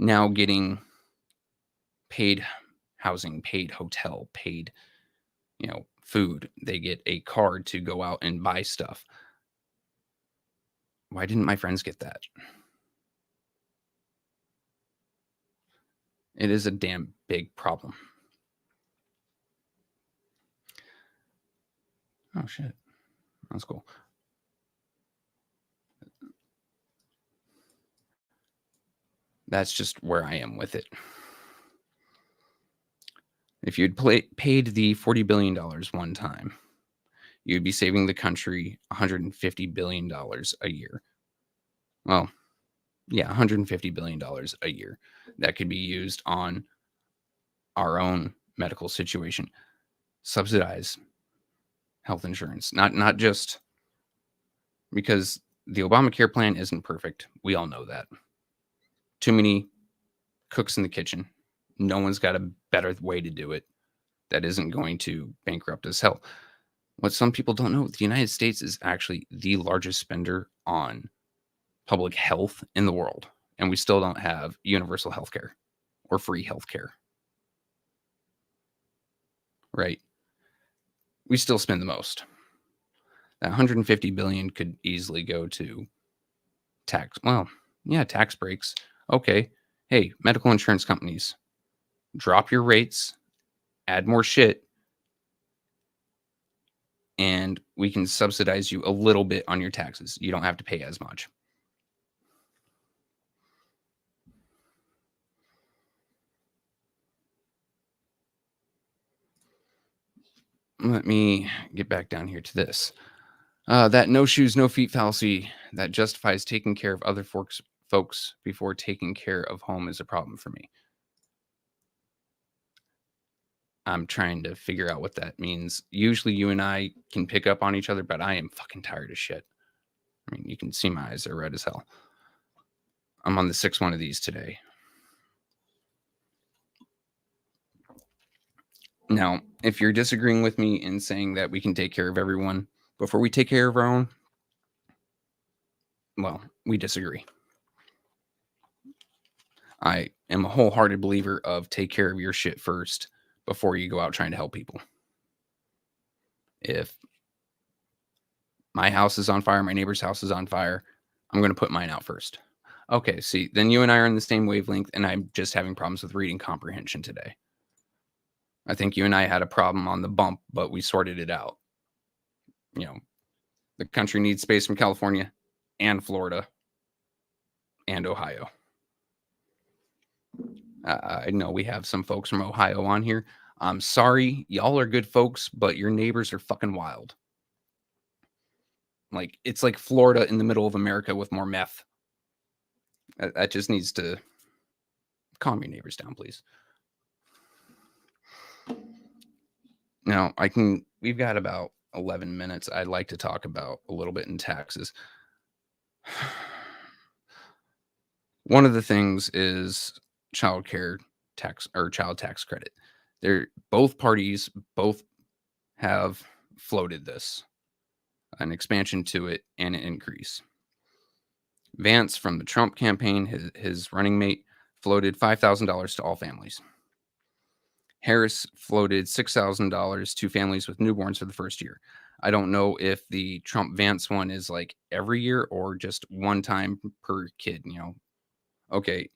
now getting paid housing, paid hotel, paid, food. They get a card to go out and buy stuff. Why didn't my friends get that? It is a damn big problem. Oh, shit. That's cool. That's just where I am with it. If you'd paid the $40 billion one time, you'd be saving the country $150 billion a year. Well, yeah, $150 billion a year. That could be used on our own medical situation. Subsidize health insurance. Not just because the Obamacare plan isn't perfect. We all know that. Too many cooks in the kitchen. No one's got a better way to do it that isn't going to bankrupt us. Hell, what some people don't know, the United States is actually the largest spender on public health in the world. And we still don't have universal health care or free health care. Right? We still spend the most. That 150 billion could easily go to tax. Well, yeah, tax breaks. Okay. Hey, medical insurance companies, drop your rates, add more shit, and we can subsidize you a little bit on your taxes. You don't have to pay as much. Let me get back down here to this. That no shoes, no feet fallacy that justifies taking care of other folks before taking care of home is a problem for me. I'm trying to figure out what that means. Usually you and I can pick up on each other, but I am fucking tired of shit. I mean, you can see my eyes are red as hell. I'm on the 6th one of these today. Now, if you're disagreeing with me in saying that we can take care of everyone before we take care of our own, well, we disagree. I am a wholehearted believer of take care of your shit first before you go out trying to help people. If my house is on fire, my neighbor's house is on fire, I'm going to put mine out first. Okay, see, then you and I are on the same wavelength, and I'm just having problems with reading comprehension today. I think you and I had a problem on the bump, but we sorted it out. The country needs space from California and Florida and Ohio. I know we have some folks from Ohio on here. I'm sorry, y'all are good folks, but your neighbors are fucking wild. Like, it's like Florida in the middle of America with more meth. That just needs to calm your neighbors down, please. Now, we've got about 11 minutes. I'd like to talk about a little bit in taxes. One of the things is child care tax or child tax credit. Both parties have floated this, an expansion to it and an increase. Vance from the Trump campaign, his running mate, floated $5,000 to all families. Harris floated $6,000 to families with newborns for the first year. I don't know if the Trump Vance one is like every year or just one time per kid, Okay,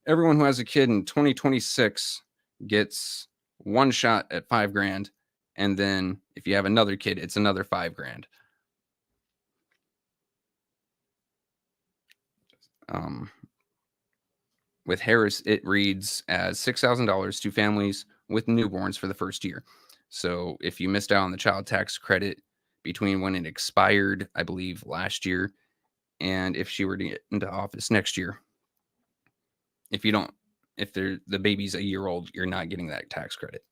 everyone who has a kid in 2026 gets one shot at $5,000. And then if you have another kid, it's another $5,000. With Harris, it reads as $6,000 to families with newborns for the first year. So if you missed out on the child tax credit between when it expired, I believe last year, and if she were to get into office next year, if the baby's a year old, you're not getting that tax credit.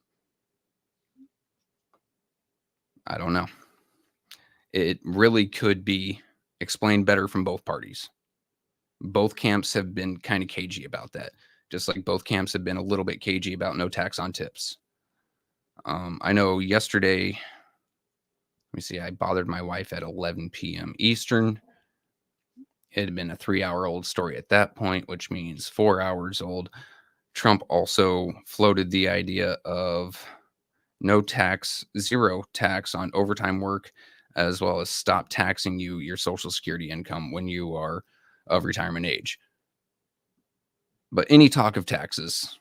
I don't know. It really could be explained better from both parties. Both camps have been kind of cagey about that, just like both camps have been a little bit cagey about no tax on tips. I know yesterday, let me see, I bothered my wife at 11 p.m. Eastern. It had been a 3-hour-old story at that point, which means 4 hours old. Trump also floated the idea of no tax, zero tax on overtime work, as well as stop taxing your Social Security income when you are of retirement age. But any talk of taxes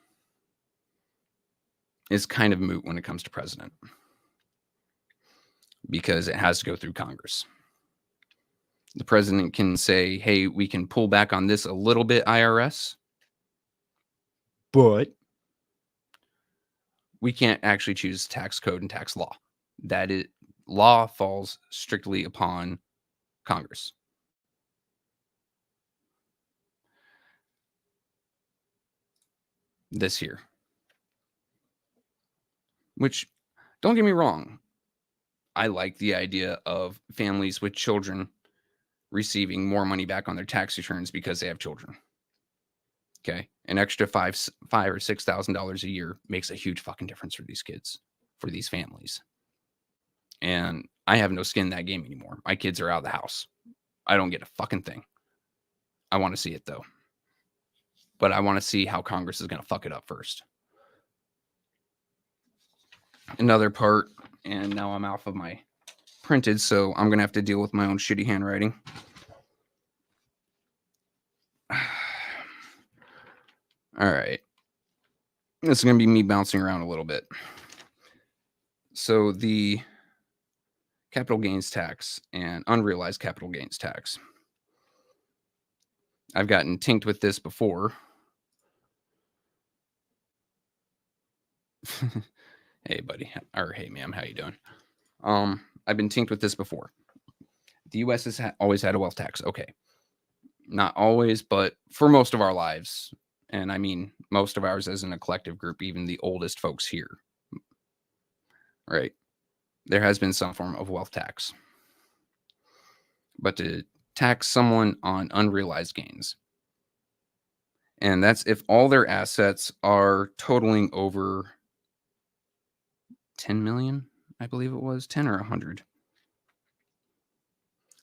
is kind of moot when it comes to president, because it has to go through Congress. The president can say, hey, we can pull back on this a little bit, IRS, but we can't actually choose tax code and tax law. Law falls strictly upon Congress. This year. Which, don't get me wrong, I like the idea of families with children receiving more money back on their tax returns because they have children. Okay, an extra $5,000 or $6,000 a year makes a huge fucking difference for these kids, for these families. And I have no skin in that game anymore. My kids are out of the house. I don't get a fucking thing. I want to see it though. But I want to see how Congress is going to fuck it up first. Another part, and now I'm off of my printed, so I'm going to have to deal with my own shitty handwriting. All right. This is going to be me bouncing around a little bit. So the capital gains tax and unrealized capital gains tax. I've gotten tinked with this before. Hey, buddy. Or hey, ma'am. How you doing? I've been tinked with this before. The U.S. has always had a wealth tax. Okay. Not always, but for most of our lives. And I mean, most of ours as in a collective group, even the oldest folks here. Right. There has been some form of wealth tax. But to tax someone on unrealized gains. And that's if all their assets are totaling over 10 million, I believe it was 10 or 100.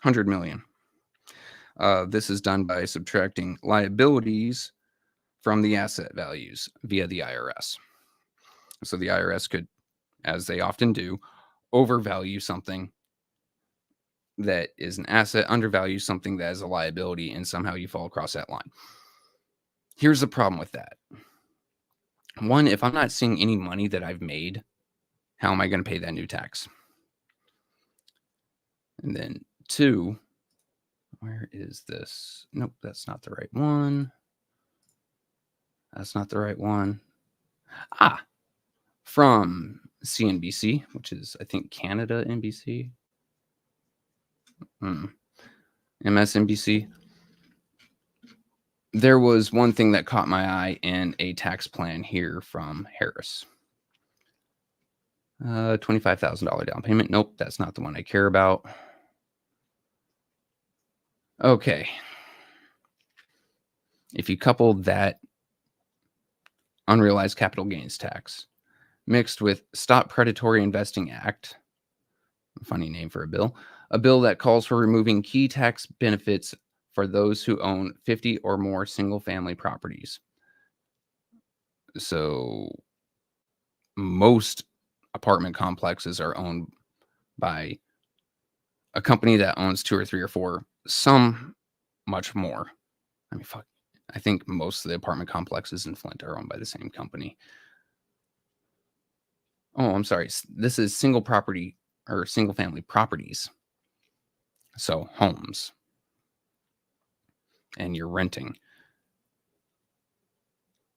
100 million. This is done by subtracting liabilities from the asset values via the IRS. So the IRS could, as they often do, overvalue something that is an asset, undervalue something that is a liability, and somehow you fall across that line. Here's the problem with that. One, if I'm not seeing any money that I've made, how am I going to pay that new tax? And then two, where is this? Nope, that's not the right one. That's not the right one. From CNBC, which is, I think, Canada NBC. MSNBC. There was one thing that caught my eye in a tax plan here from Harris. $25,000 down payment. Nope, that's not the one I care about. Okay. If you couple that unrealized capital gains tax mixed with Stop Predatory Investing Act, a funny name for a bill that calls for removing key tax benefits for those who own 50 or more single-family properties. So most apartment complexes are owned by a company that owns 2 or 3 or 4, some much more. I mean, fuck. I think most of the apartment complexes in Flint are owned by the same company. Oh, I'm sorry. This is single property or single family properties. So homes. And you're renting.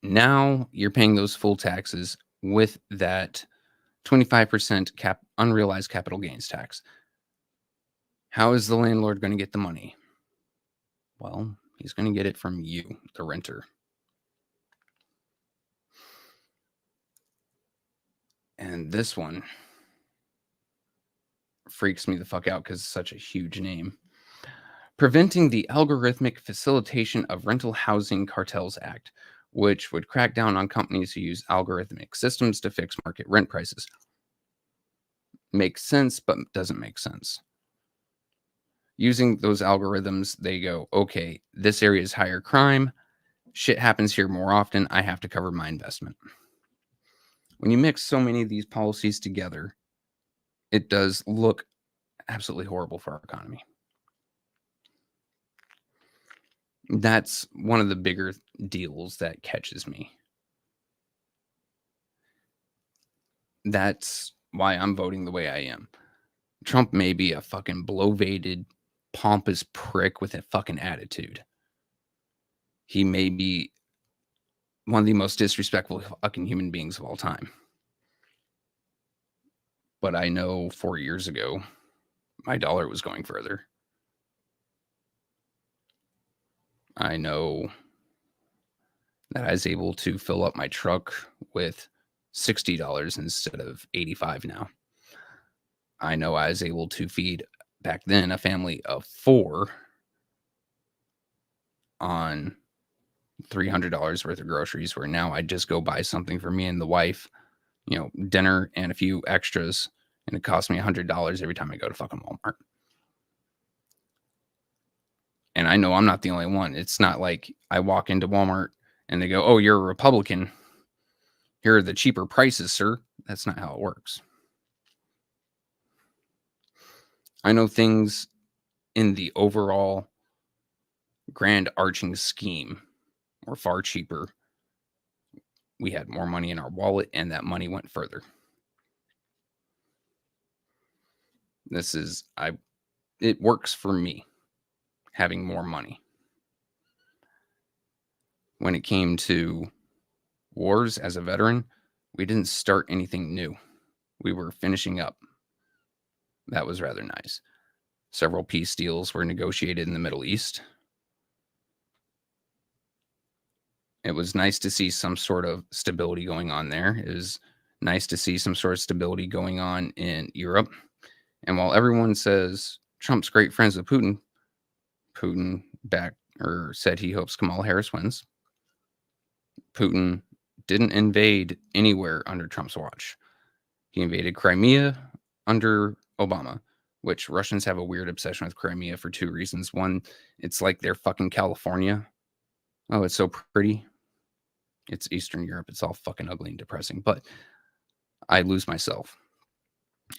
Now you're paying those full taxes with that 25% unrealized capital gains tax. How is the landlord going to get the money? Well, he's going to get it from you, the renter. And this one freaks me the fuck out because it's such a huge name. Preventing the Algorithmic Facilitation of Rental Housing Cartels Act, which would crack down on companies who use algorithmic systems to fix market rent prices. Makes sense, but doesn't make sense. Using those algorithms, they go, okay, this area is higher crime. Shit happens here more often. I have to cover my investment. When you mix so many of these policies together, it does look absolutely horrible for our economy. That's one of the bigger deals that catches me. That's why I'm voting the way I am. Trump may be a fucking bloviated, pompous prick with a fucking attitude. He may be one of the most disrespectful fucking human beings of all time. But I know 4 years ago, my dollar was going further. I know that I was able to fill up my truck with $60 instead of $85 now. I know I was able to feed back then a family of 4 on $300 worth of groceries, where now I just go buy something for me and the wife, dinner and a few extras, and it costs me $100 every time I go to fucking Walmart. And I know I'm not the only one. It's not like I walk into Walmart and they go, oh, you're a Republican. Here are the cheaper prices, sir. That's not how it works. I know things in the overall grand arching scheme were far cheaper. We had more money in our wallet, and that money went further. It works for me, having more money. When it came to wars as a veteran, we didn't start anything new. We were finishing up. That was rather nice. Several peace deals were negotiated in the Middle East. It was nice to see some sort of stability going on there. It was nice to see some sort of stability going on in Europe. And while everyone says Trump's great friends with Putin, Putin said he hopes Kamala Harris wins. Putin didn't invade anywhere under Trump's watch. He invaded Crimea under Obama, which Russians have a weird obsession with Crimea for 2 reasons. One, it's like they're fucking California. Oh, it's so pretty. It's Eastern Europe. It's all fucking ugly and depressing, but I lose myself.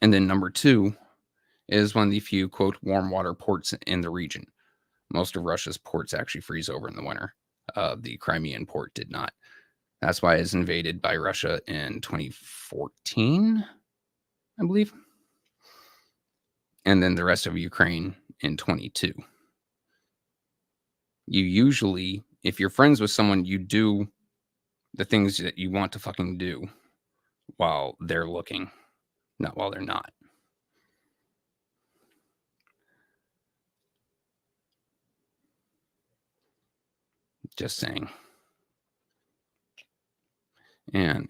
And then number 2 is one of the few, quote, warm water ports in the region. Most of Russia's ports actually freeze over in the winter. The Crimean port did not. That's why it was invaded by Russia in 2014, I believe. And then the rest of Ukraine in 22. You usually, if you're friends with someone, you do the things that you want to fucking do while they're looking, not while they're not. Just saying. And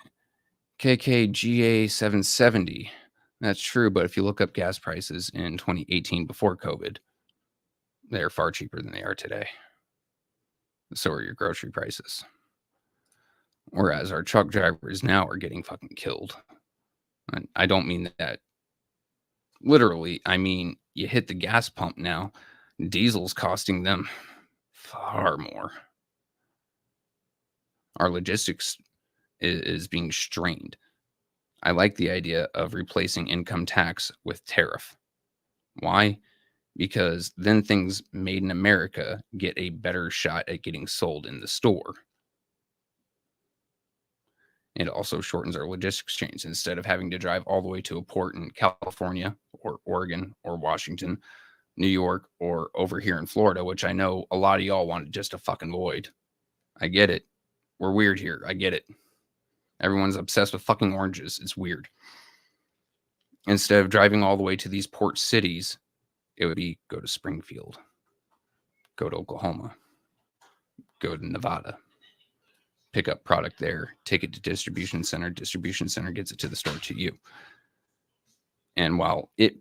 KKGA 770. That's true, but if you look up gas prices in 2018 before COVID, they're far cheaper than they are today. So are your grocery prices. Whereas our truck drivers now are getting fucking killed. And I don't mean that literally. I mean, you hit the gas pump now, diesel's costing them far more. Our logistics is being strained. I like the idea of replacing income tax with tariff. Why? Because then things made in America get a better shot at getting sold in the store. It also shortens our logistics chains. Instead of having to drive all the way to a port in California or Oregon or Washington, New York, or over here in Florida, which I know a lot of y'all wanted just to fucking avoid. I get it. We're weird here. I get it. Everyone's obsessed with fucking oranges. It's weird. Instead of driving all the way to these port cities, it would be go to Springfield, go to Oklahoma, go to Nevada, pick up product there, take it to distribution center gets it to the store to you. And while it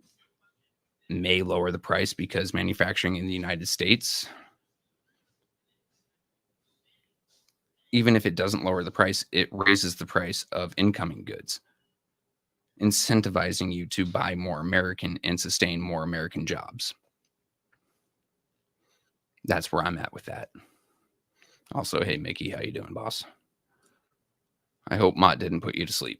may lower the price because manufacturing in the United States, even if it doesn't lower the price, it raises the price of incoming goods, incentivizing you to buy more American and sustain more American jobs. That's where I'm at with that. Also, hey, Mickey, how you doing, boss? I hope Mott didn't put you to sleep.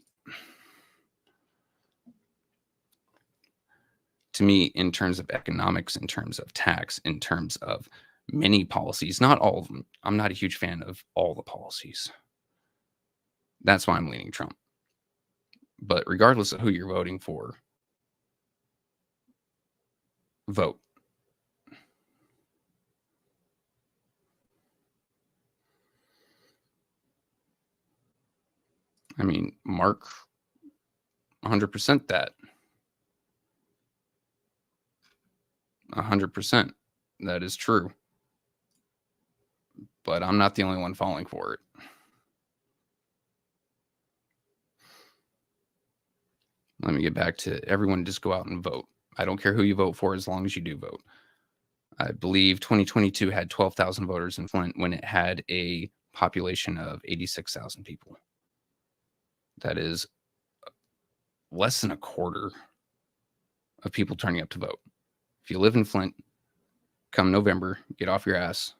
To me, in terms of economics, in terms of tax, in terms of many policies, not all of them. I'm not a huge fan of all the policies. That's why I'm leaning Trump. But regardless of who you're voting for, vote. I mean, Mark 100% that. 100%. That is true. But I'm not the only one falling for it. Let me get back to everyone just go out and vote. I don't care who you vote for as long as you do vote. I believe 2022 had 12,000 voters in Flint when it had a population of 86,000 people. That is less than a quarter of people turning up to vote. If you live in Flint, come November, get off your ass,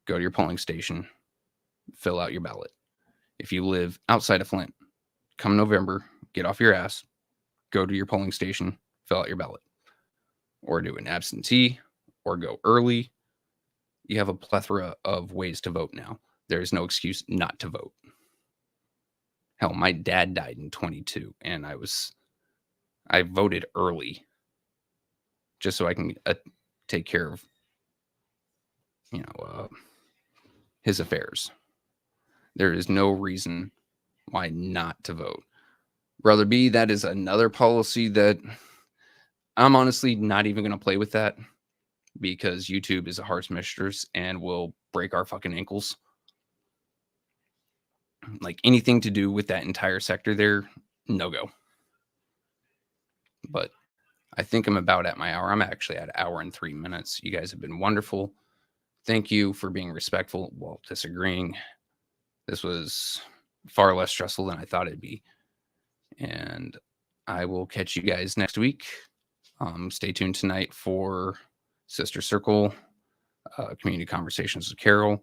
go to your polling station, fill out your ballot. If you live outside of Flint, come November, get off your ass, go to your polling station, fill out your ballot. Or do an absentee, or go early. You have a plethora of ways to vote now. There is no excuse not to vote. Hell, my dad died in 22, and I voted early just so I can take care of, his affairs. There is no reason why not to vote. Brother B, that is another policy that I'm honestly not even going to play with that because YouTube is a harsh mistress and will break our fucking ankles. Like anything to do with that entire sector there, no go. But I think I'm about at my hour. I'm actually at an hour and 3 minutes. You guys have been wonderful. Thank you for being respectful while disagreeing. This was far less stressful than I thought it'd be. And I will catch you guys next week. Stay tuned tonight for Sister Circle, Community Conversations with Carol.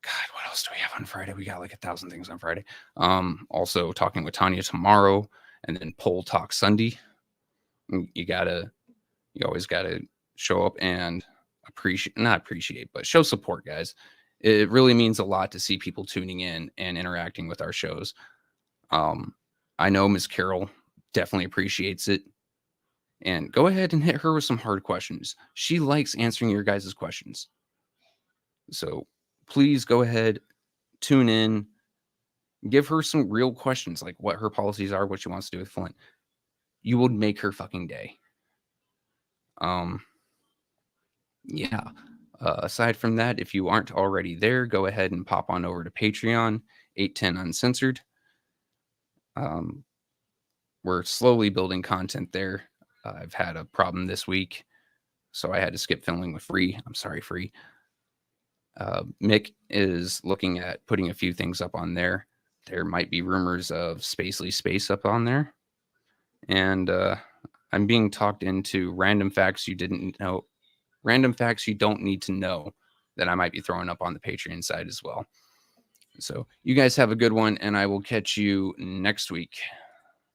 God, what else do we have on Friday? We got like 1,000 things on Friday. Also talking with Tanya tomorrow, and then Poll Talk Sunday. You always gotta show up and not appreciate, but show support, guys. It really means a lot to see people tuning in and interacting with our shows. I know Miss Carol definitely appreciates it. And go ahead and hit her with some hard questions. She likes answering your guys' questions. So please go ahead, tune in, give her some real questions, like what her policies are, what she wants to do with Flint. You would make her fucking day. Aside from that, if you aren't already there, go ahead and pop on over to Patreon, 810 Uncensored. We're slowly building content there. I've had a problem this week, so I had to skip filming with Free. I'm sorry, Free. Mick is looking at putting a few things up on there. There might be rumors of Spacely Space up on there. And I'm being talked into random facts you didn't know. Random facts you don't need to know that I might be throwing up on the Patreon side as well. So you guys have a good one, and I will catch you next week.